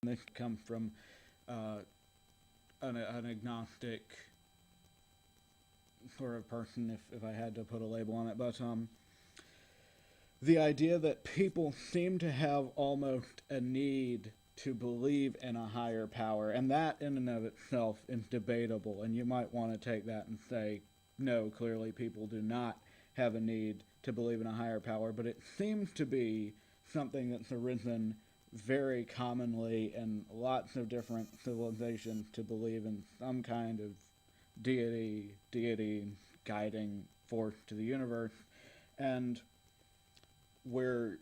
this come from an agnostic sort of person, if I had to put a label on it. But the idea that people seem to have almost a need to believe in a higher power, and that in and of itself is debatable. And you might want to take that and say, no, clearly people do not have a need to believe in a higher power, but it seems to be something that's arisen very commonly in lots of different civilizations to believe in some kind of deity, guiding force to the universe, and where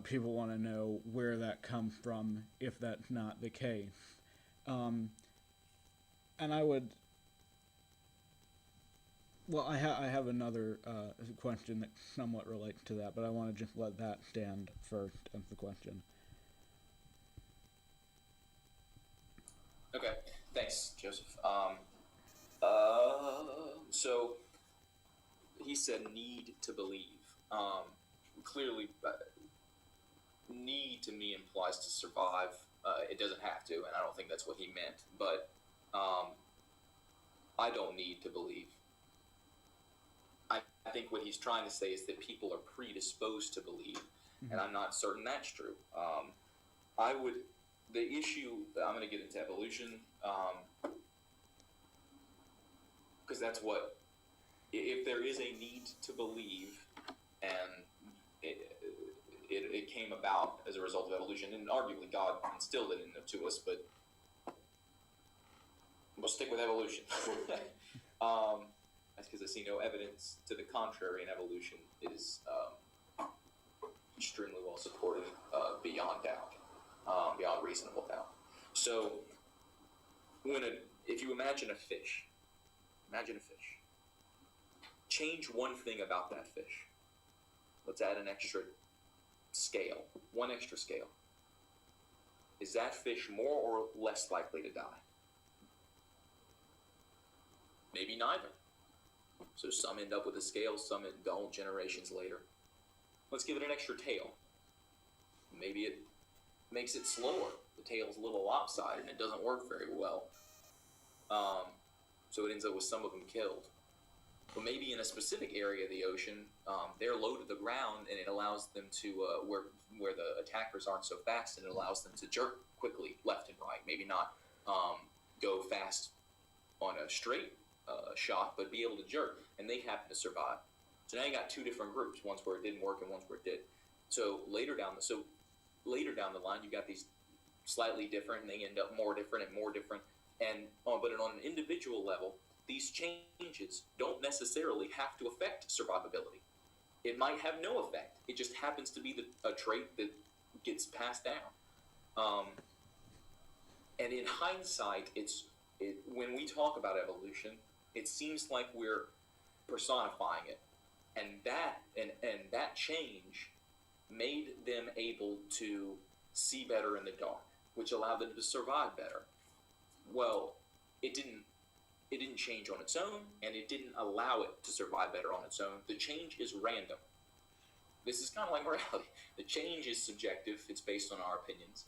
people want to know where that comes from if that's not the case. Um, and I would, well, I have another question that somewhat relates to that, but I want to just let that stand first as the question. Okay, thanks, Joseph. So he said need to believe. Clearly, need to me implies to survive. It doesn't have to, and I don't think that's what he meant. But I don't need to believe. I think what he's trying to say is that people are predisposed to believe, and I'm not certain that's true. I would. The issue, I'm going to get into evolution, because that's what, if there is a need to believe, and it came about as a result of evolution, and arguably God instilled it into us, but we'll stick with evolution. That's because I see no evidence to the contrary, and evolution is extremely well supported beyond doubt. Beyond reasonable doubt. So, if you imagine a fish, change one thing about that fish. Let's add an extra scale, one extra scale. Is that fish more or less likely to die? Maybe neither. So some end up with a scale, some don't generations later. Let's give it an extra tail. Maybe it makes it slower. The tail's a little lopsided and it doesn't work very well. So it ends up with some of them killed. But maybe in a specific area of the ocean, they're low to the ground and it allows them to, where the attackers aren't so fast, and it allows them to jerk quickly left and right. Maybe not go fast on a straight shot, but be able to jerk, and they happen to survive. So now you got two different groups, ones where it didn't work and ones where it did. So later down the line, you got these slightly different, and they end up more different and more different. And but on an individual level, these changes don't necessarily have to affect survivability. It might have no effect. It just happens to be a trait that gets passed down. And in hindsight, when we talk about evolution, it seems like we're personifying it, and that change made them able to see better in the dark, which allowed them to survive better. Well, it didn't change on its own, and it didn't allow it to survive better on its own. The change is random. This is kind of like morality. The change is subjective. It's based on our opinions.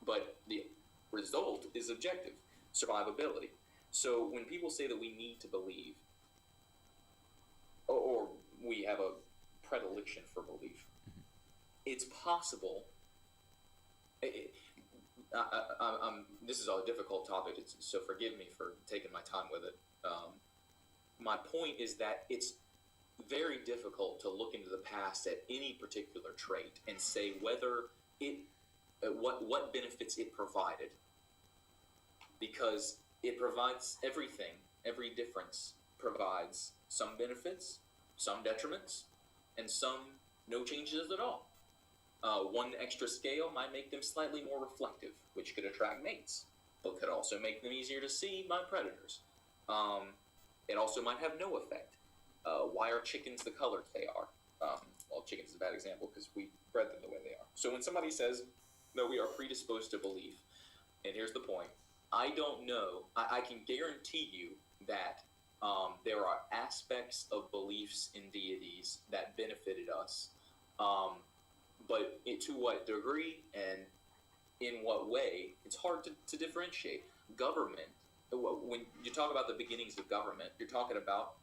But the result is objective, survivability. So when people say that we need to believe, or we have a predilection for belief, it's possible. This is a difficult topic, so forgive me for taking my time with it. My point is that it's very difficult to look into the past at any particular trait and say whether what benefits it provided, because it provides everything. Every difference provides some benefits, some detriments, and some no changes at all. One extra scale might make them slightly more reflective, which could attract mates, but could also make them easier to see by predators. It also might have no effect. Why are chickens the colors they are? Well, chickens is a bad example because we bred them the way they are. So when somebody says that we are predisposed to belief, and here's the point, I don't know, I can guarantee you that there are aspects of beliefs in deities that benefited us, but to what degree and In what way? It's hard to differentiate. Government, when you talk about the beginnings of government, you're talking about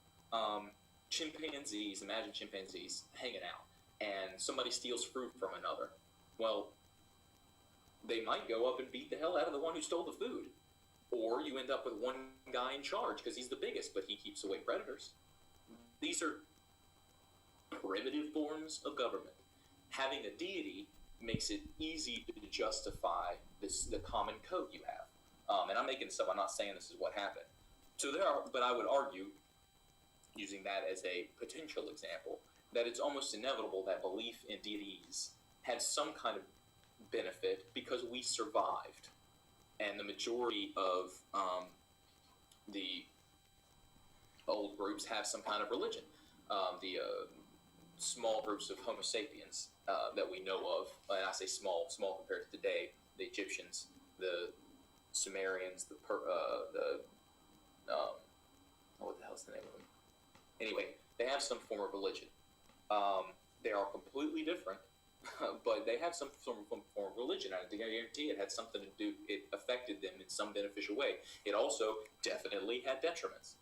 chimpanzees. Imagine chimpanzees hanging out, and somebody steals fruit from another. Well, they might go up and beat the hell out of the one who stole the food. Or you end up with one guy in charge because he's the biggest, but he keeps away predators. These are primitive forms of government. Having a deity makes it easy to justify the common code you have. And I'm making this up. I'm not saying this is what happened. So but I would argue, using that as a potential example, that it's almost inevitable that belief in deities had some kind of benefit because we survived. And the majority of the old groups have some kind of religion. The small groups of Homo sapiens that we know of, and I say small compared to today, the Egyptians, the Sumerians, what the hell's the name of them? Anyway, they have some form of religion. They are completely different, but they have some form of religion. I guarantee it had something to do, it affected them in some beneficial way. It also definitely had detriments.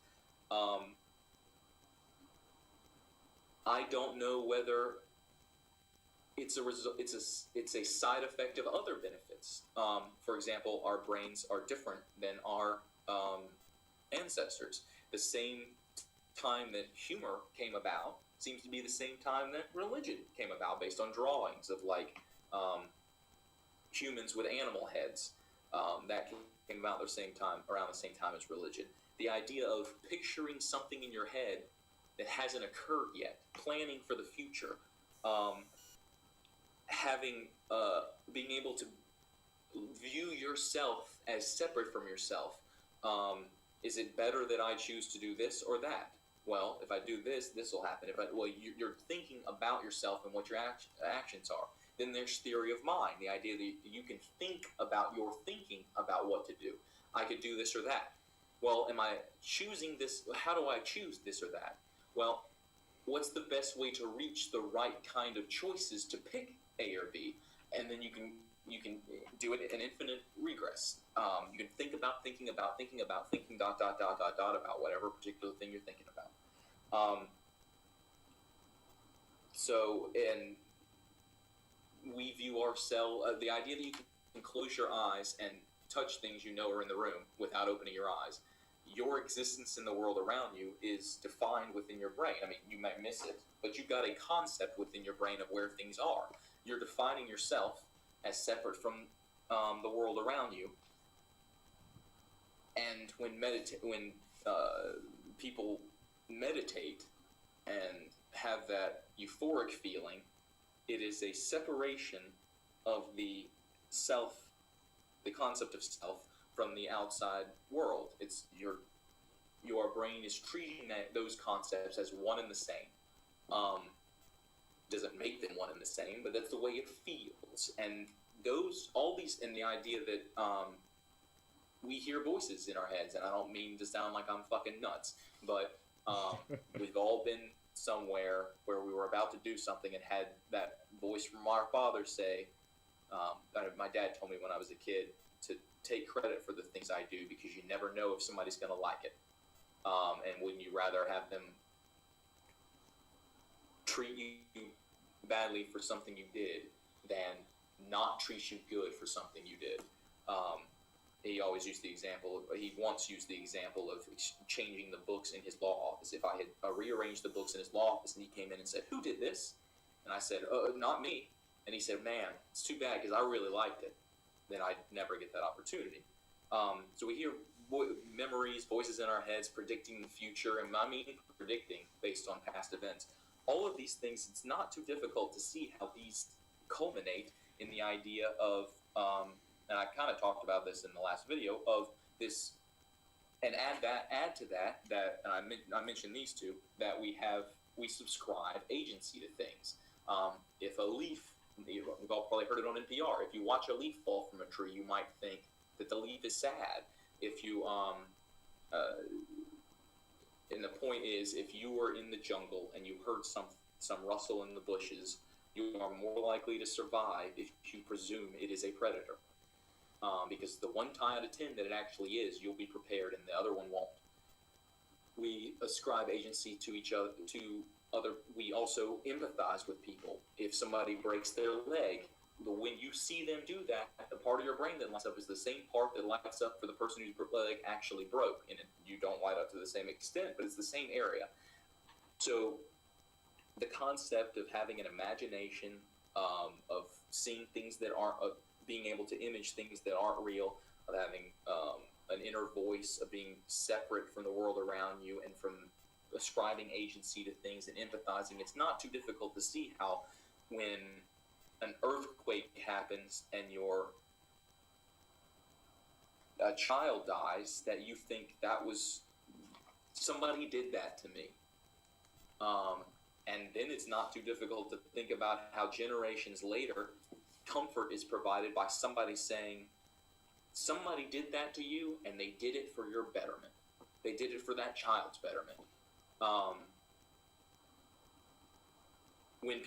I don't know whether it's a side effect of other benefits. For example, our brains are different than our ancestors. The same time that humor came about seems to be the same time that religion came about, based on drawings of humans with animal heads. That came about around the same time as religion. The idea of picturing something in your head that hasn't occurred yet, planning for the future, being able to view yourself as separate from yourself. Is it better that I choose to do this or that? Well, if I do this, this will happen. You're thinking about yourself and what your actions are. Then there's theory of mind, the idea that you can think about your thinking about what to do. I could do this or that. Well, am I choosing this? How do I choose this or that? Well, what's the best way to reach the right kind of choices to pick A or B? And then you can do it in infinite regress. You can think about thinking about whatever particular thing you're thinking about. And we view ourselves, the idea that you can close your eyes and touch things you know are in the room without opening your eyes. Your existence in the world around you is defined within your brain. I mean, you might miss it, but you've got a concept within your brain of where things are. You're defining yourself as separate from the world around you. And when people meditate and have that euphoric feeling, it is a separation of the self, the concept of self, from the outside world. It's your brain is treating those concepts as one and the same. Doesn't make them one and the same, but that's the way it feels. And the idea that we hear voices in our heads, and I don't mean to sound like I'm fucking nuts, but we've all been somewhere where we were about to do something and had that voice from our father say, my dad told me when I was a kid to take credit for the things I do, because you never know if somebody's going to like it. And wouldn't you rather have them treat you badly for something you did than not treat you good for something you did? He once used the example of changing the books in his law office. If I had rearranged the books in his law office and he came in and said, "Who did this?" And I said, "Not me." And he said, "Man, it's too bad because I really liked it." Then I'd never get that opportunity. So we hear memories, voices in our heads predicting the future, and I mean predicting based on past events. All of these things, it's not too difficult to see how these culminate in the idea of, and I kind of talked about this in the last video, of this, and add to that, and I mentioned these two, that we subscribe agency to things. If a leaf, you've all probably heard it on NPR, if you watch a leaf fall from a tree, you might think that the leaf is sad. If you, and the point is, if you were in the jungle and you heard some rustle in the bushes, you are more likely to survive if you presume it is a predator. because the one time out of 10 that it actually is, you'll be prepared, and the other one won't. We ascribe agency to each other, we also empathize with people. If somebody breaks their leg, when you see them do that, the part of your brain that lights up is the same part that lights up for the person whose leg actually broke. And you don't light up to the same extent, but it's the same area. So the concept of having an imagination, of seeing things that aren't, of being able to image things that aren't real, of having an inner voice, of being separate from the world around you, and from ascribing agency to things and empathizing, it's not too difficult to see how when an earthquake happens and a child dies, that you think that was, somebody did that to me. And then it's not too difficult to think about how generations later, comfort is provided by somebody saying, somebody did that to you, and they did it for your betterment. They did it for that child's betterment. When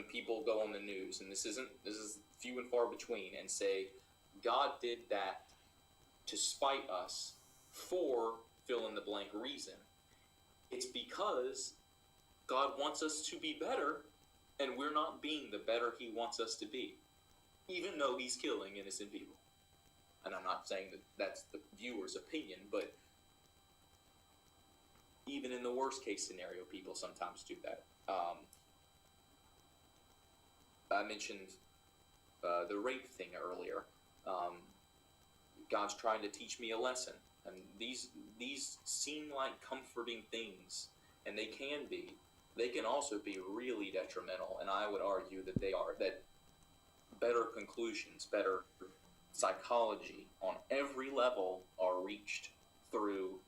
people go on the news, and this is few and far between, and say, God did that to spite us for fill in the blank reason, it's because God wants us to be better, and we're not being the better he wants us to be, even though he's killing innocent people. And I'm not saying that that's the viewer's opinion, but even in the worst case scenario, people sometimes do that. I mentioned the rape thing earlier. God's trying to teach me a lesson, and these seem like comforting things, and they can be. They can also be really detrimental, and I would argue that they are. That better conclusions, better psychology on every level are reached through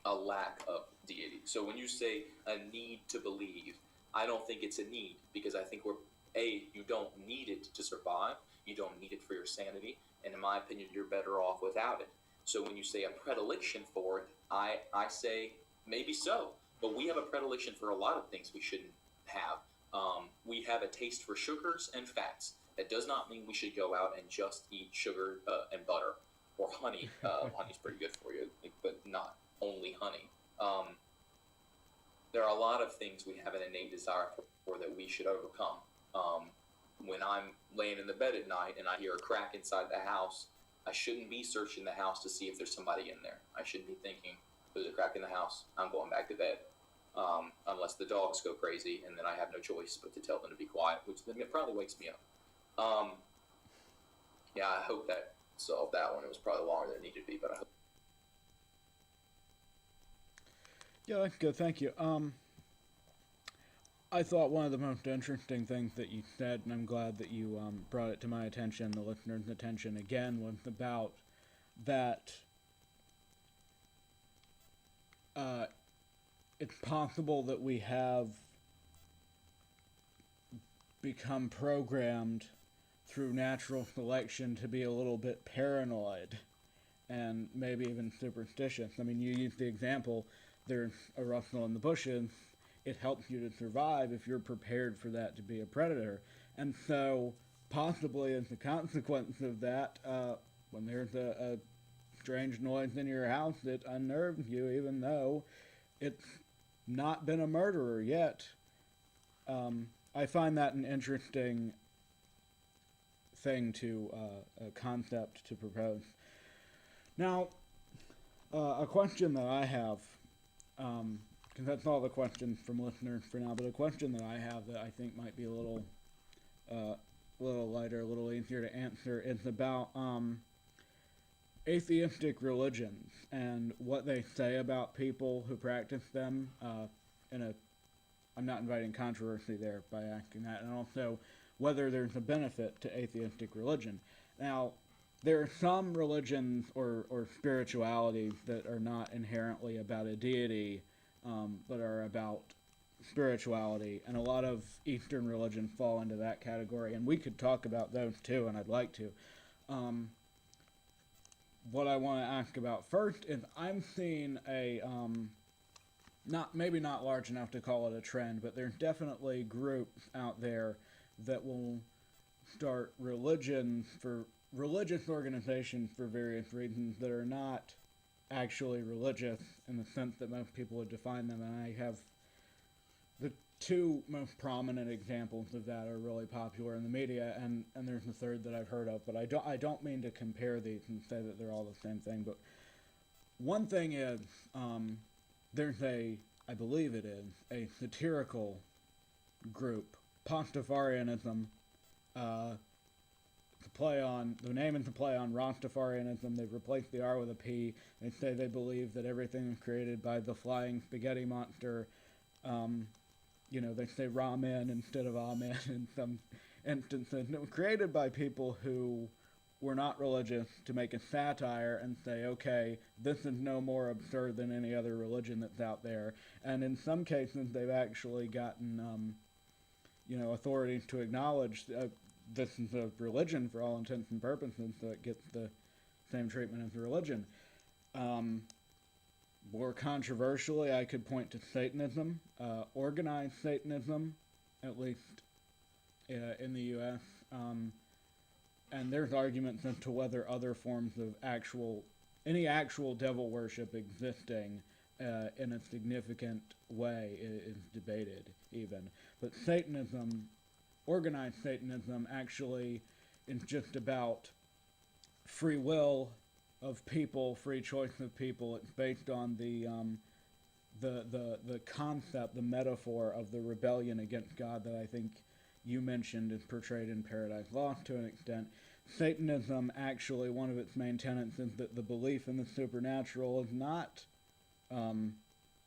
a lack of deity. So when you say a need to believe, I don't think it's a need, because I think you don't need it to survive, you don't need it for your sanity, and in my opinion, you're better off without it. So when you say a predilection for it, I say maybe so, but we have a predilection for a lot of things we shouldn't have. We have a taste for sugars and fats. That does not mean we should go out and just eat sugar and butter or honey. Honey's pretty good for you, but not only honey. There are a lot of things we have an innate desire for that we should overcome. When I'm laying in the bed at night and I hear a crack inside the house, I shouldn't be searching the house to see if there's somebody in there. I should be thinking, there's a crack in the house, I'm going back to bed. Unless the dogs go crazy, and then I have no choice but to tell them to be quiet, which then it probably wakes me up. Yeah, I hope that solved that one. It was probably longer than it needed to be, but I hope. Yeah, that's good. Thank you. I thought one of the most interesting things that you said, and I'm glad that you brought it to my attention, the listener's attention again, was about that it's possible that we have become programmed through natural selection to be a little bit paranoid and maybe even superstitious. I mean, you used the example, there's a rustle in the bushes, it helps you to survive if you're prepared for that to be a predator. And so, possibly as a consequence of that, when there's a strange noise in your house, it unnerves you, even though it's not been a murderer yet. I find that an interesting thing to, a concept to propose. Now, a question that I have, because that's all the questions from listeners for now, but a question that I have that I think might be a little lighter, a little easier to answer is about atheistic religions and what they say about people who practice them. I'm not inviting controversy there by asking that, and also whether there's a benefit to atheistic religion. Now, there are some religions or spiritualities that are not inherently about a deity, but are about spirituality, and a lot of Eastern religions fall into that category, and we could talk about those too, and I'd like to. What I want to ask about first is I'm seeing a, maybe not large enough to call it a trend, but there's definitely groups out there that will start religious organizations for various reasons that are not actually religious in the sense that most people would define them. And I have the two most prominent examples of that are really popular in the media, and there's a third that I've heard of, but I don't mean to compare these and say that they're all the same thing. But one thing is, there's I believe it is, a satirical group, Pastafarianism, to play on, the name is to play on Rastafarianism. They've replaced the R with a P. They say they believe that everything was created by the flying spaghetti monster. They say ramen instead of amen in some instances. And it was created by people who were not religious to make a satire and say, okay, this is no more absurd than any other religion that's out there. And in some cases, they've actually gotten, authorities to acknowledge this is a religion for all intents and purposes, so it gets the same treatment as a religion. More controversially, I could point to Satanism, organized Satanism, at least in the U.S., and there's arguments as to whether other forms of any actual devil worship existing in a significant way is debated even. But Satanism, organized Satanism, actually is just about free will of people, free choice of people. It's based on the concept, the metaphor of the rebellion against God that I think you mentioned is portrayed in Paradise Lost to an extent. Satanism, actually, one of its main tenets is that the belief in the supernatural is not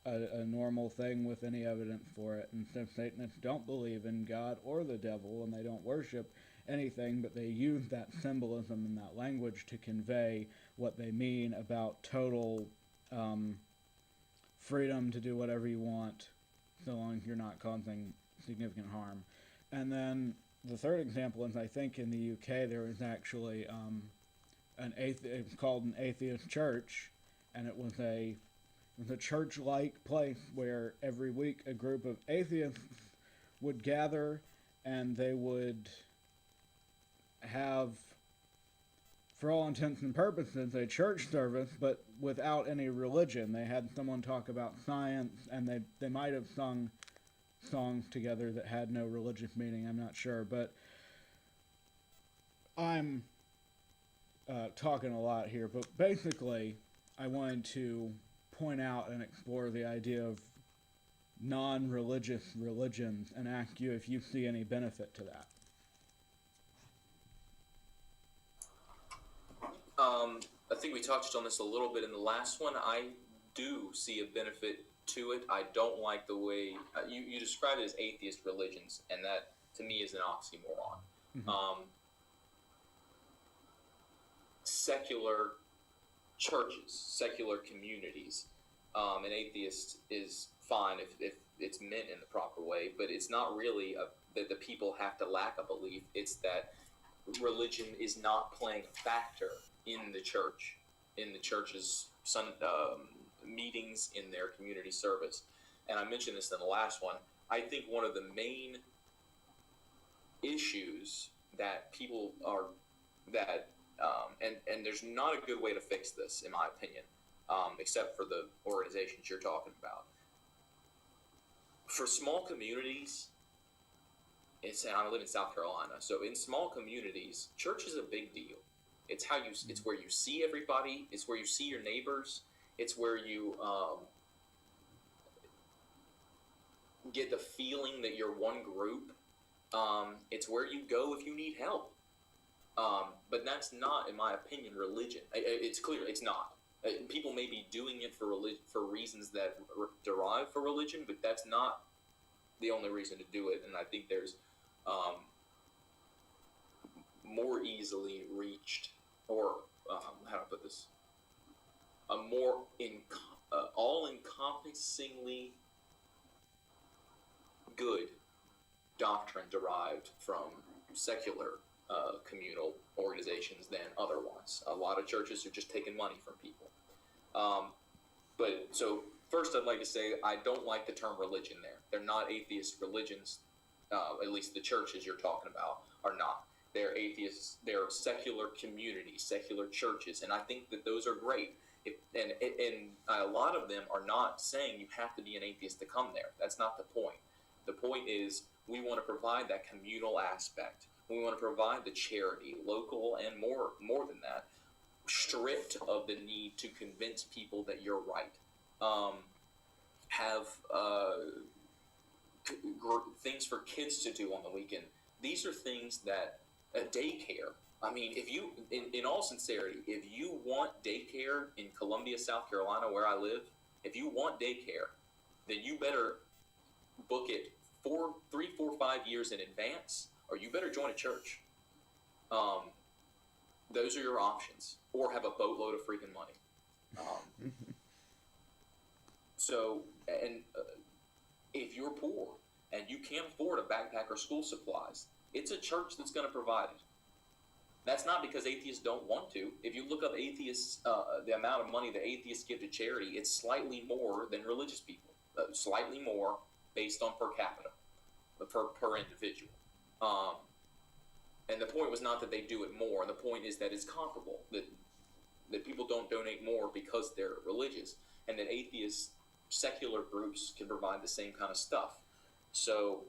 a normal thing with any evidence for it. And so Satanists don't believe in God or the devil, and they don't worship anything, but they use that symbolism and that language to convey what they mean about total freedom to do whatever you want, so long as you're not causing significant harm. And then the third example is, I think in the UK there was actually it was called an atheist church, and it was a church-like place where every week a group of atheists would gather, and they would have, for all intents and purposes, a church service, but without any religion. They had someone talk about science, and they might have sung songs together that had no religious meaning, I'm not sure. But I'm talking a lot here, but basically I wanted to point out and explore the idea of non-religious religions and ask you if you see any benefit to that. I think we touched on this a little bit in the last one. I do see a benefit to it. I don't like the way you described it as atheist religions, and that to me is an oxymoron. Mm-hmm. Secular churches, secular communities, an atheist is fine if it's meant in the proper way, but it's not really that the people have to lack a belief. It's that religion is not playing a factor in the church, in the church's meetings, in their community service. And I mentioned this in the last one. I think one of the main issues that people are and there's not a good way to fix this, in my opinion, except for the organizations you're talking about. For small communities, I live in South Carolina, so in small communities, church is a big deal. It's where you see everybody. It's where you see your neighbors. It's where you get the feeling that you're one group. It's where you go if you need help. But that's not, in my opinion, religion. It's clear it's not. People may be doing it for reasons that derive from religion, but that's not the only reason to do it. And I think there's more easily reached, or how do I put this? A more all-encompassingly good doctrine derived from secular communal organizations than other ones. A lot of churches are just taking money from people. But so first, I'd like to say I don't like the term religion there. They're not atheist religions. At least the churches you're talking about are not. They're atheists. They're secular communities, secular churches, and I think that those are great. And a lot of them are not saying you have to be an atheist to come there. That's not the point. The point is we want to provide that communal aspect. We want to provide the charity, local and more than that, stripped of the need to convince people that you're right. Have things for kids to do on the weekend. These are things that daycare. I mean, if you, in all sincerity, if you want daycare in Columbia, South Carolina, where I live, if you want daycare, then you better book it 3, 4, 5 years in advance, or you better join a church. Those are your options, or have a boatload of freaking money. If you're poor and you can't afford a backpack or school supplies, it's a church that's going to provide it. That's not because atheists don't want to. If you look up atheists, the amount of money that atheists give to charity, it's slightly more than religious people. Slightly more based on per capita, per individual. And the point was not that they do it more. The point is that it's comparable. That people don't donate more because they're religious, and that atheist secular groups can provide the same kind of stuff. So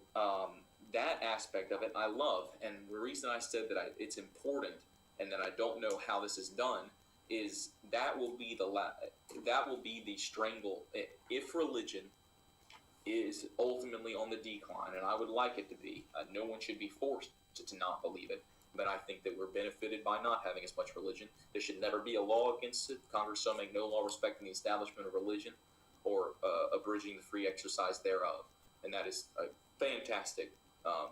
that aspect of it I love, and the reason I said that it's important and that I don't know how this is done is that will be the strangle if religion is ultimately on the decline, and I would like it to be. No one should be forced to not believe it, but I think that we're benefited by not having as much religion. There should never be a law against it. Congress shall make no law respecting the establishment of religion or abridging the free exercise thereof, and that is a fantastic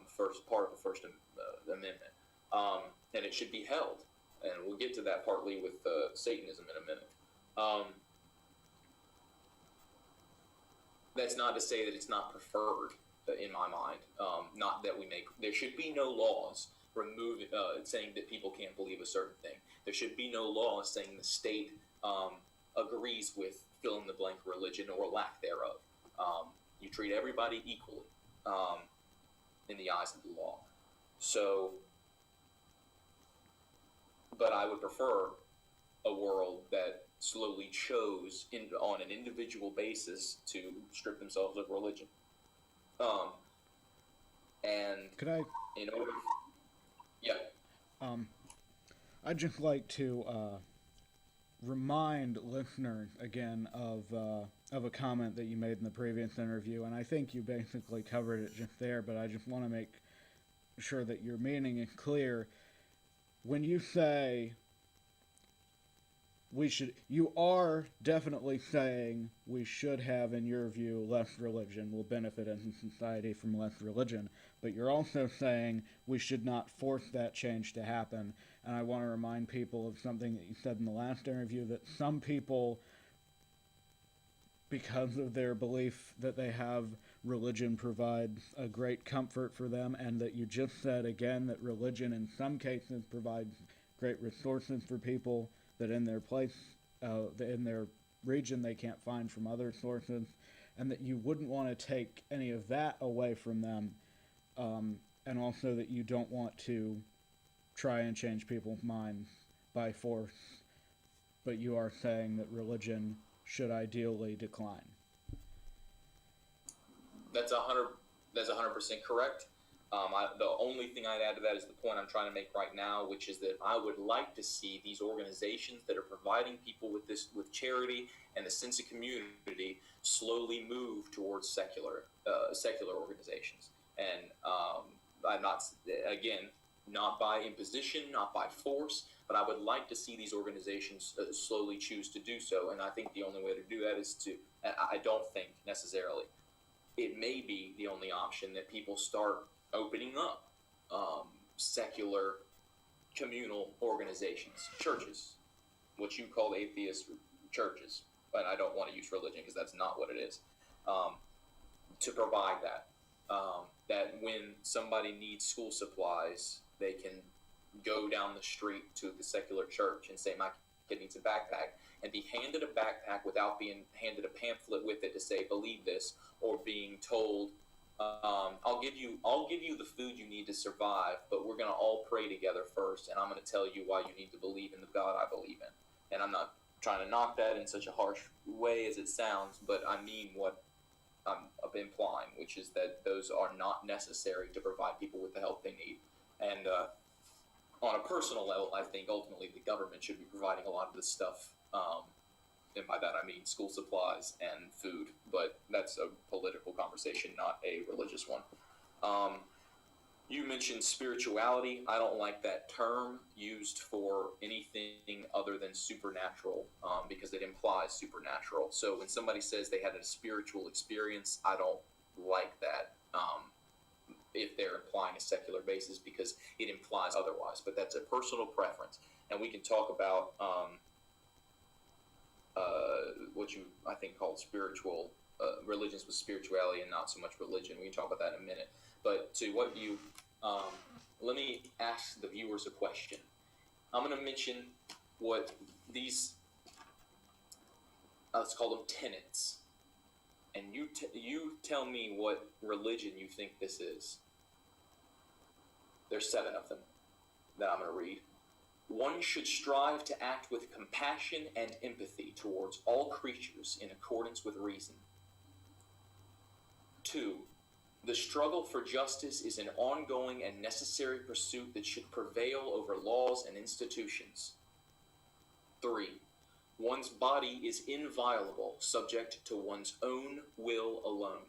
first part of the First Amendment, and it should be held. And we'll get to that partly with Satanism in a minute. That's not to say that it's not preferred in my mind. Not that there should be no laws saying that people can't believe a certain thing. There should be no laws saying the state agrees with fill in the blank religion or lack thereof. You treat everybody equally in the eyes of the law. So, but I would prefer a world that slowly chose on an individual basis to strip themselves of religion. And Could I? In order, yeah. I'd just like to remind listeners again of a comment that you made in the previous interview, and I think you basically covered it just there, but I just want to make sure that your meaning is clear. When you say you are definitely saying we should have, in your view, less religion, will benefit as a society from less religion, but you're also saying we should not force that change to happen. And I want to remind people of something that you said in the last interview, that some people, because of their belief that they have religion, provides a great comfort for them, and that you just said again that religion in some cases provides great resources for people that in their place, in their region, they can't find from other sources, and that you wouldn't want to take any of that away from them, and also that you don't want to try and change people's minds by force, but you are saying that religion should ideally decline. That's 100% correct. The only thing I'd add to that is the point I'm trying to make right now, which is that I would like to see these organizations that are providing people with charity and a sense of community slowly move towards secular organizations. And I'm not by imposition, not by force, but I would like to see these organizations slowly choose to do so. And I think the only way to do that is I don't think necessarily, it may be the only option that people start opening up secular communal organizations, churches, what you call atheist churches, but I don't want to use religion because that's not what it is, to provide that. That when somebody needs school supplies, they can go down the street to the secular church and say, my kid needs a backpack, and be handed a backpack without being handed a pamphlet with it to say, believe this, or being told, I'll give you the food you need to survive, but we're gonna all pray together first, and I'm gonna tell you why you need to believe in the God I believe in. And I'm not trying to knock that in such a harsh way as it sounds, but I mean what I'm implying, which is that those are not necessary to provide people with the help they need. And on a personal level, I think ultimately the government should be providing a lot of this stuff. And by that I mean school supplies and food, but that's a political conversation, not a religious one. You mentioned spirituality. I don't like that term used for anything other than supernatural, because it implies supernatural. So when somebody says they had a spiritual experience, I don't like that, if they're implying a secular basis, because it implies otherwise. But that's a personal preference, and we can talk about what you, I think, called spiritual religions with spirituality and not so much religion. We can talk about that in a minute. But to what you, let me ask the viewers a question. I'm going to mention what these, let's call them tenets, and you tell me what religion you think this is. There's 7 of them that I'm going to read. 1 should strive to act with compassion and empathy towards all creatures in accordance with reason. 2. The struggle for justice is an ongoing and necessary pursuit that should prevail over laws and institutions. 3. One's body is inviolable, subject to one's own will alone.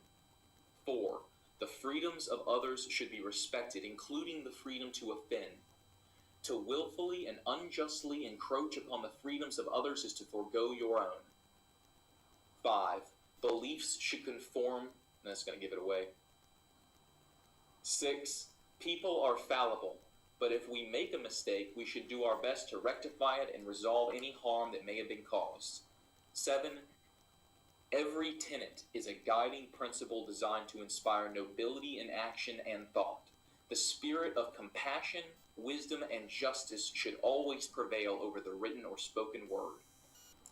4. The freedoms of others should be respected, including the freedom to offend. To willfully and unjustly encroach upon the freedoms of others is to forego your own. 5. Beliefs should conform, and that's going to give it away. 6. People are fallible, but if we make a mistake, we should do our best to rectify it and resolve any harm that may have been caused. 7. Every tenet is a guiding principle designed to inspire nobility in action and thought. The spirit of compassion, wisdom, and justice should always prevail over the written or spoken word.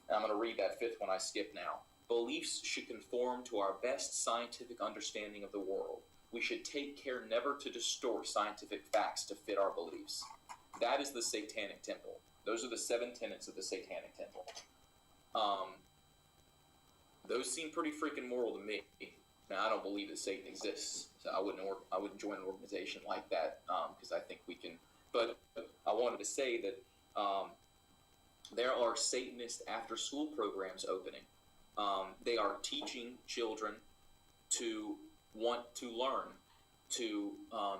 And I'm going to read that 5th one I skip now. Beliefs should conform to our best scientific understanding of the world. We should take care never to distort scientific facts to fit our beliefs. That is the Satanic Temple. Those are the 7 tenets of the Satanic Temple. Those seem pretty freaking moral to me. Now, I don't believe that Satan exists, so I wouldn't join an organization like that, because I think we can. But I wanted to say that there are Satanist after-school programs opening. They are teaching children to want to learn, to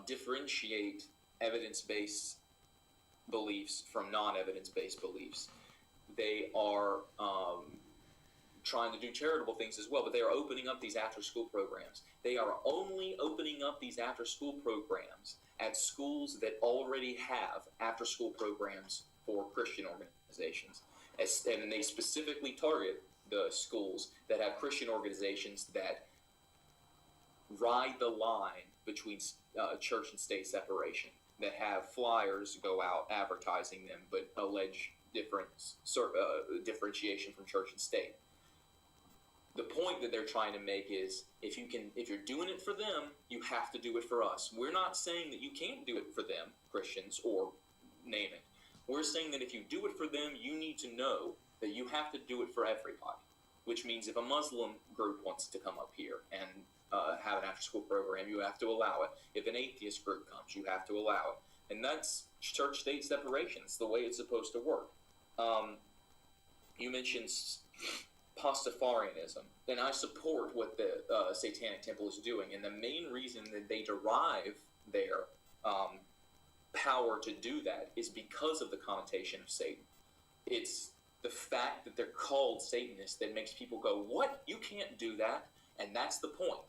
differentiate evidence-based beliefs from non-evidence-based beliefs. They are trying to do charitable things as well, but they are opening up these after-school programs. They are only opening up these after-school programs at schools that already have after-school programs for Christian organizations. And they specifically target the schools that have Christian organizations that ride the line between church and state separation, that have flyers go out advertising them, but allege differentiation from church and state. The point that they're trying to make is, if you're doing it for them, you have to do it for us. We're not saying that you can't do it for them, Christians, or name it. We're saying that if you do it for them, you need to know that you have to do it for everybody. Which means if a Muslim group wants to come up here and have an after-school program, you have to allow it. If an atheist group comes, you have to allow it. And that's church-state separation. It's the way it's supposed to work. You mentioned Pastafarianism, and I support what the Satanic Temple is doing. And the main reason that they derive their power to do that is because of the connotation of Satan. It's the fact that they're called Satanists that makes people go, what? You can't do that? And that's the point.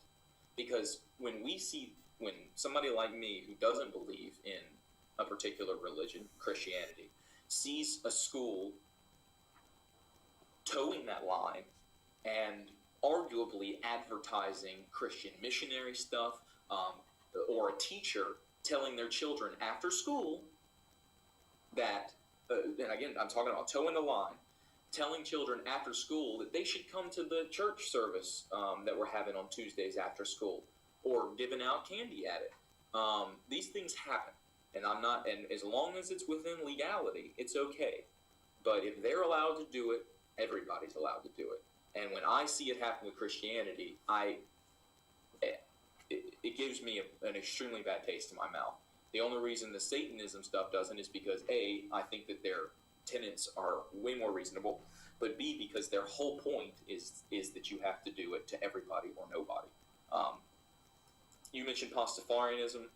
Because when somebody like me who doesn't believe in a particular religion, Christianity, sees a school towing that line and arguably advertising Christian missionary stuff, or a teacher telling their children after school that, and again, I'm talking about towing the line, telling children after school that they should come to the church service that we're having on Tuesdays after school. or giving out candy at it. These things happen, and and as long as it's within legality, it's okay. But if they're allowed to do it, everybody's allowed to do it. And when I see it happen with Christianity, it gives me an extremely bad taste in my mouth. The only reason the Satanism stuff doesn't is because A, I think that their tenets are way more reasonable, but B, because their whole point is that you have to do it to everybody or nobody. You mentioned Pastafarianism.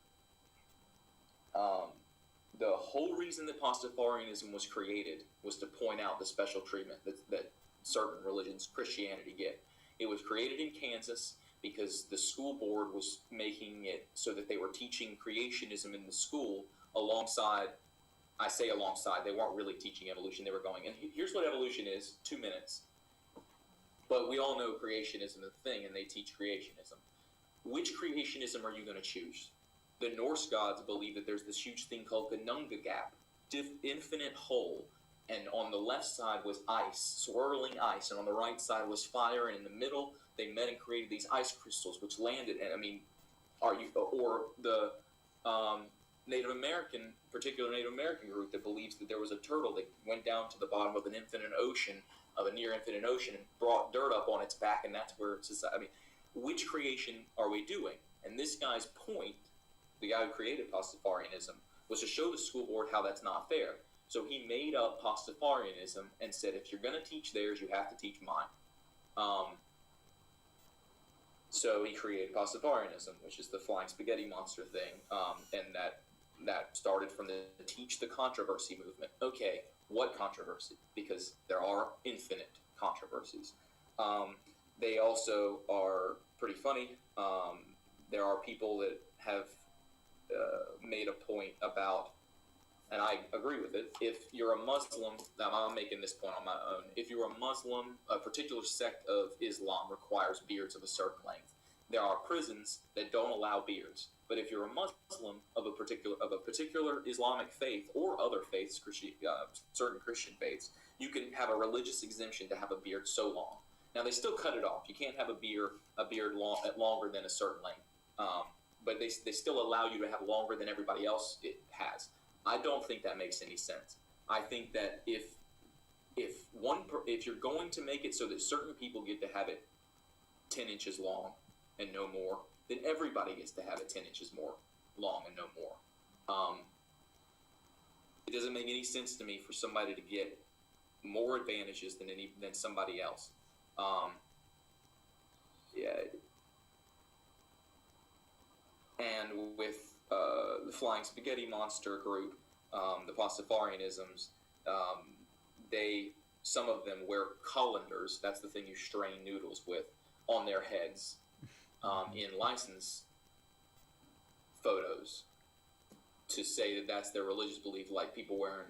The whole reason that Pastafarianism was created was to point out the special treatment that certain religions, Christianity, get. It was created in Kansas because the school board was making it so that they were teaching creationism in the school alongside, I say alongside, they weren't really teaching evolution, they were going, and here's what evolution is, 2 minutes. But we all know creationism is a thing, and they teach creationism. Which creationism are you going to choose? The Norse gods believe that there's this huge thing called Gununga Gap, infinite hole, and on the left side was ice, swirling ice, and on the right side was fire, and in the middle they met and created these ice crystals, which landed. And I mean, or the Native American, particular Native American group that believes that there was a turtle that went down to the bottom of an infinite ocean, of a near infinite ocean, and brought dirt up on its back, and that's where it's. I mean, which creation are we doing? And this guy's point, the guy who created Pastafarianism, was to show the school board how that's not fair. So he made up Pastafarianism and said, if you're going to teach theirs, you have to teach mine. So he created Pastafarianism, which is the flying spaghetti monster thing, and that started from the Teach the Controversy movement. Okay, what controversy? Because there are infinite controversies. They also are pretty funny. There are people that have made a point about, and I agree with it, if you're a Muslim, I'm making this point on my own, if you're a Muslim, a particular sect of Islam requires beards of a certain length. There are prisons that don't allow beards. But if you're a Muslim of a particular Islamic faith or other faiths, certain Christian faiths, you can have a religious exemption to have a beard so long. Now they still cut it off. You can't have a beard longer than a certain length. But they still allow you to have longer than everybody else it has. I don't think that makes any sense. I think that if you're going to make it so that certain people get to have it 10 inches long and no more, then everybody gets to have it 10 inches more long and no more. It doesn't make any sense to me for somebody to get more advantages than somebody else. And with the Flying Spaghetti Monster group, the Pastafarianisms, some of them wear colanders, that's the thing you strain noodles with, on their heads in license photos to say that that's their religious belief, like people wearing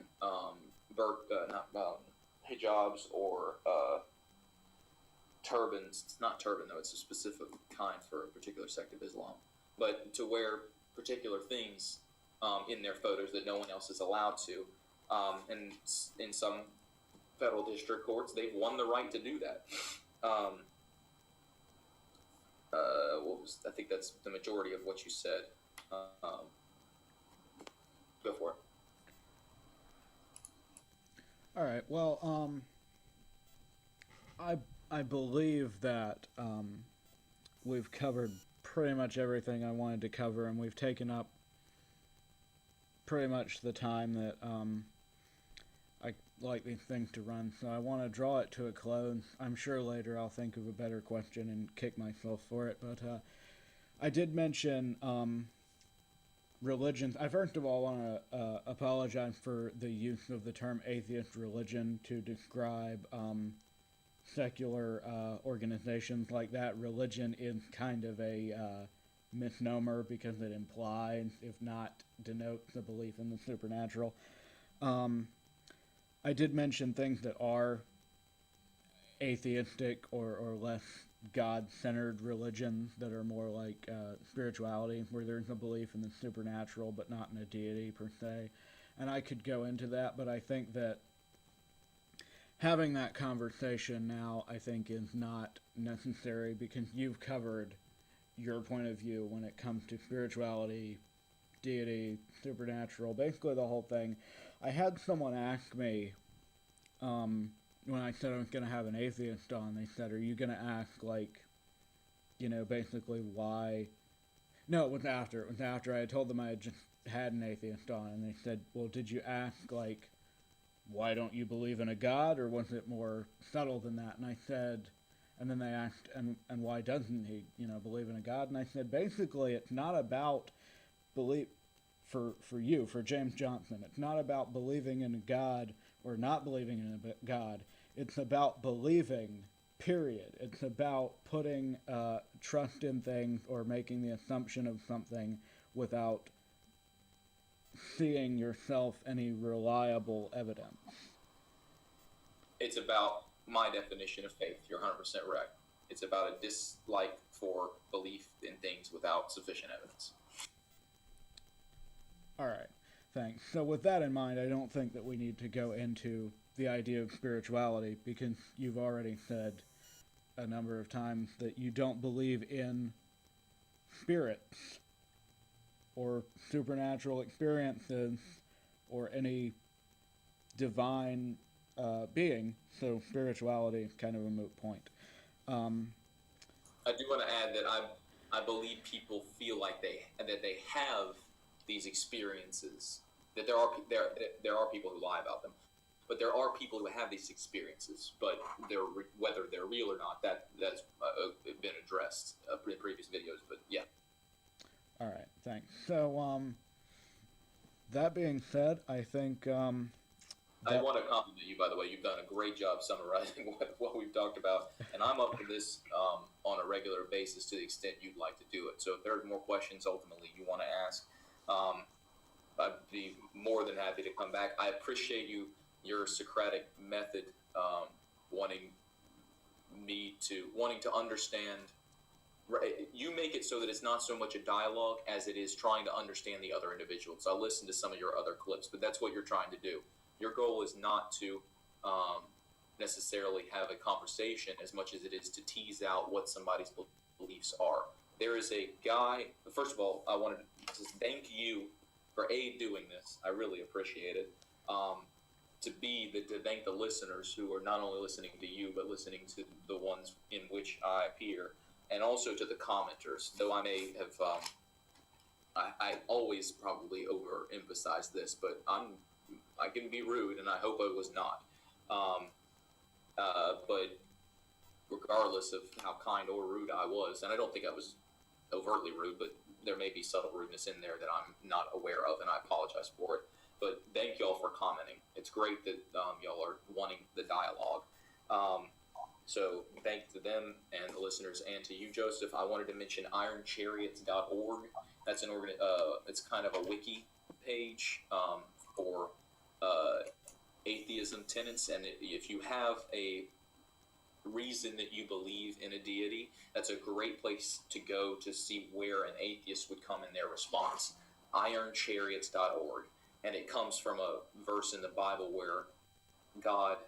hijabs or turbans. It's not turban, though, it's a specific kind for a particular sect of Islam. But to wear particular things in their photos that no one else is allowed to. And in some federal district courts, they've won the right to do that. I think that's the majority of what you said. Go for it. All right. Well, I believe that we've covered pretty much everything I wanted to cover, and we've taken up pretty much the time that I like these things to run. So I want to draw it to a close. I'm sure later I'll think of a better question and kick myself for it. But I did mention religions. I first of all want to apologize for the use of the term atheist religion to describe secular organizations like that. Religion is kind of a misnomer because it implies, if not denotes, the belief in the supernatural. I did mention things that are atheistic or less God-centered religions that are more like spirituality, where there's a belief in the supernatural but not in a deity per se. And I could go into that, but I think that having that conversation now, I think, is not necessary because you've covered your point of view when it comes to spirituality, deity, supernatural, basically the whole thing. I had someone ask me, when I said I was going to have an atheist on, they said, "Are you going to ask, like, basically why?" No, it was after. It was after I had told them I had just had an atheist on, and they said, "Well, did you ask, like, why don't you believe in a god, or was it more subtle than that?" And I said, and then they asked, and why doesn't he, believe in a god? And I said, basically, it's not about belief, for James Johnson. It's not about believing in a god or not believing in a god. It's about believing, period. It's about putting trust in things or making the assumption of something without seeing yourself any reliable evidence. It's about my definition of faith. You're 100% right. It's about a dislike for belief in things without sufficient evidence. All right, thanks. So with that in mind, I don't think that we need to go into the idea of spirituality, because you've already said a number of times that you don't believe in spirits or supernatural experiences or any divine being, so spirituality is kind of a moot point. I do want to add that I believe people feel like they have these experiences. That there are people who lie about them, but there are people who have these experiences. But whether they're real or not, that's been addressed in previous videos. But yeah. All right, thanks. So that being said, I think. I want to compliment you, by the way. You've done a great job summarizing what we've talked about, and I'm up for this on a regular basis to the extent you'd like to do it. So if there are more questions ultimately you want to ask, I'd be more than happy to come back. I appreciate your Socratic method, wanting to understand. You make it so that it's not so much a dialogue as it is trying to understand the other individuals. I listened to some of your other clips, but that's what you're trying to do. Your goal is not to necessarily have a conversation as much as it is to tease out what somebody's beliefs are. There is a guy, first of all, I wanted to thank you for doing this. I really appreciate it. To thank the listeners who are not only listening to you, but listening to the ones in which I appear, and also to the commenters, though I may have, I always probably overemphasize this, but I can be rude, and I hope I was not. But regardless of how kind or rude I was, and I don't think I was overtly rude, but there may be subtle rudeness in there that I'm not aware of, and I apologize for it. But thank y'all for commenting. It's great that y'all are wanting the dialogue. So thanks to them and the listeners, and to you, Joseph. I wanted to mention ironchariots.org. That's it's kind of a wiki page for atheism tenets, and if you have a reason that you believe in a deity, that's a great place to go to see where an atheist would come in their response. ironchariots.org, and it comes from a verse in the Bible where God's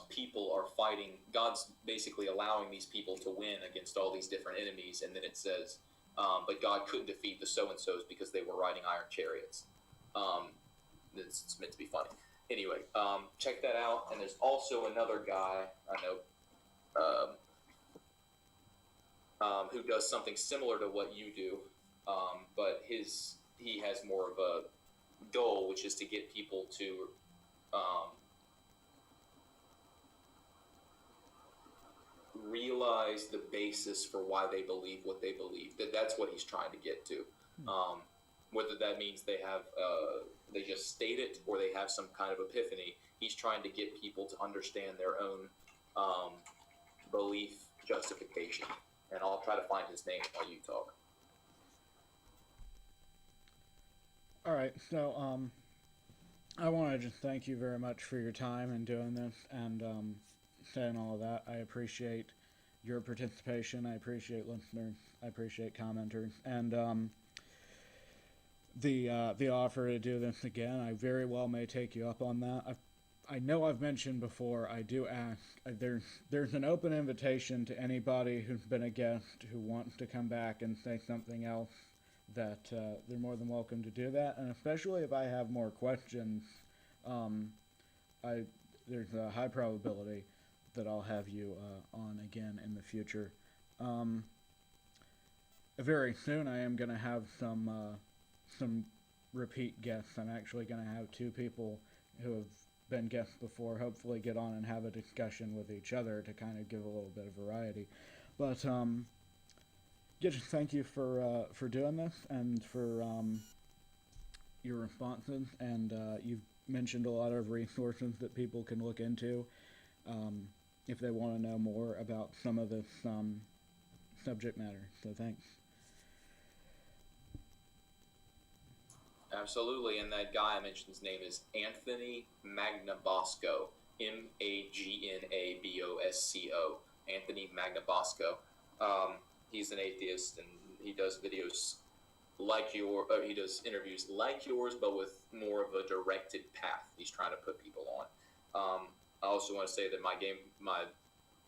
people are fighting. God's basically allowing these people to win against all these different enemies, and then it says, but God couldn't defeat the so-and-sos because they were riding iron chariots. It's meant to be funny. Anyway, check that out. And there's also another guy I know who does something similar to what you do, but he has more of a goal, which is to get people to realize the basis for why they believe what they believe. That's what he's trying to get to. Whether that means they just state it or they have some kind of epiphany, he's trying to get people to understand their own belief justification. And I'll try to find his name while you talk. All right, so I want to just thank you very much for your time in doing this and saying all of that. I appreciate your participation. I appreciate listeners. I appreciate commenters. And the offer to do this again, I very well may take you up on that. I know I've mentioned before, I do ask. There's an open invitation to anybody who's been a guest who wants to come back and say something else. That they're more than welcome to do that, and especially if I have more questions, um, I there's a high probability that I'll have you on again in the future. Um, Very soon, I am gonna have some repeat guests. I'm actually gonna have two people who have been guests before. Hopefully, get on and have a discussion with each other to kind of give a little bit of variety. But yeah, just thank you for doing this and for your responses. And you've mentioned a lot of resources that people can look into um, if they want to know more about some of this subject matter. So thanks. Absolutely, and that guy I mentioned, his name is Anthony Magnabosco, Magnabosco. Anthony Magnabosco. He's an atheist, and he does videos like he does interviews like yours, but with more of a directed path. He's trying to put people on. I also want to say that my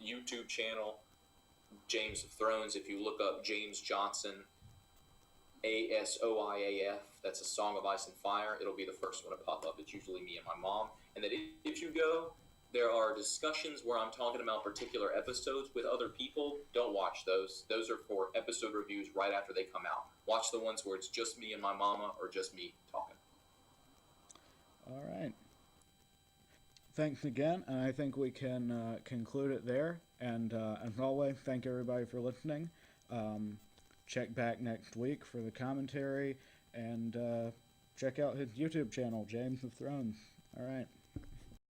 YouTube channel, James of Thrones. If you look up James Johnson, ASOIAF, that's a Song of Ice and Fire, it'll be the first one to pop up. It's usually me and my mom. And that if you go, there are discussions where I'm talking about particular episodes with other people. Don't watch those. Those are for episode reviews right after they come out. Watch the ones where it's just me and my mama or just me talking. All right. Thanks again, and I think we can conclude it there. And as always, thank everybody for listening. Check back next week for the commentary, and check out his YouTube channel, James of Thrones. All right.